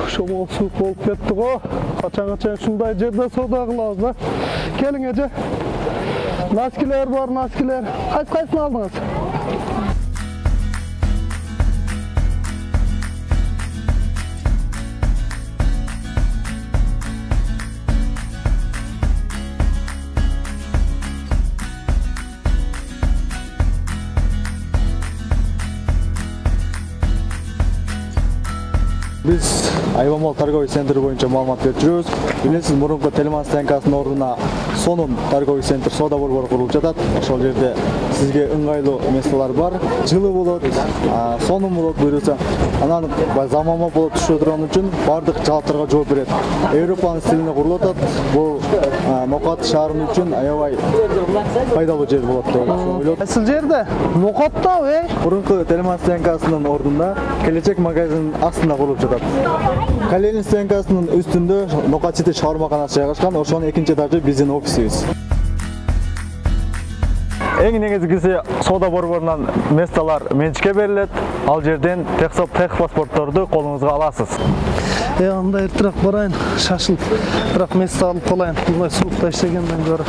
Şomol suuк болуп кетти го. Качан ушундай жерде соода кылабыз да. Келиң эже. Носкилер бар, носкилер. Кайсысын алдыңыз? Biz Ayvamol торговый центр боюнча маалымат берип жүрөбүз. Билесиз, мурунку Телеман станциясынын ордуна Сонун торговый центр соода борбору курулуп жатат. Ошол жерде сизге ыңгайлуу месталар бар. Жылы болот, сонун болот буюрса. Анан заманбап болуп түшө турган үчүн бардык талаптарга жооп берет. Европанын стилине курулуп атат. Бул Нокат шаарынын үчүн аябай пайдалуу жер болот деп ойлойм. Кайсыл жерде? Нокатта, Мурунку Телеман станциясынын ордунда Келечек магазинин астында курулуп жатат. Калелин станциясынын үстүндө Нокат Сити чыгармаканасы жайгашкан. Ошонун экинчи этажы биздин офисибиз. Эң негизгиси соода борборунан месталар менчикке берилет. Ал жерден тех паспортторду колуңузга аласыз. Анда эртерээк барайын, шашылып. Бирок место алып калайын. Мындай суукта иштегенден көрө.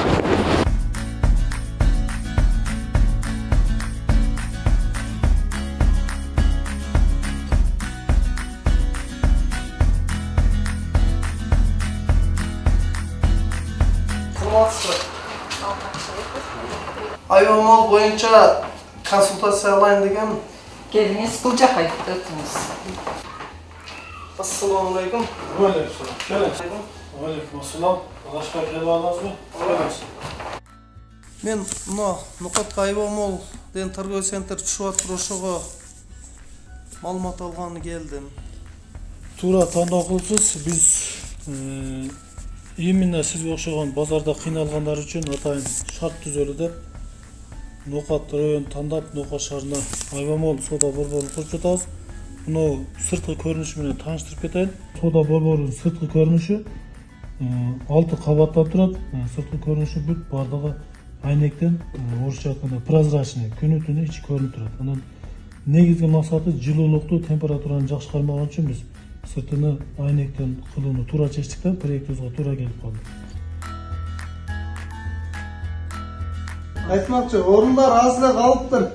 Ayvamol боюнча консультация алайын деген. Келиңиз, бул жака өтүңүз. Ассаламу алейкум. Алейкум ассалам. Башка келип аласызбы? Мен мына Нокатка Ayvamol деген торговый центр түшүп атыр, ошого маалымат алганы келдим. Туура тандоо кылыпсыз. Биз именно сизге окшогон базарда кыйналгандар үчүн атайын шарт түзөлү деп Нокат районун тандап Нокат шаарына Ayvamol соода борборун куруп жатабыз. Мына сырткы көрүнүшү менен тааныштырып кетейин. Соода борборунун сырткы көрүнүшү 6 кабаттан турат. Сырткы көрүнүшү бүт бардыгы айнектен, орусча айтканда прозрачный, күнү-түнү ичи көрүнүп турат. Анан негизги максаты жылуулукту, температураны жакшы кармаган үчүн биз сыртыны айнектен кылууну туура чечтиктен проектибизге туура келип калды. Айтмакчы, орундар аз эле калыптыр.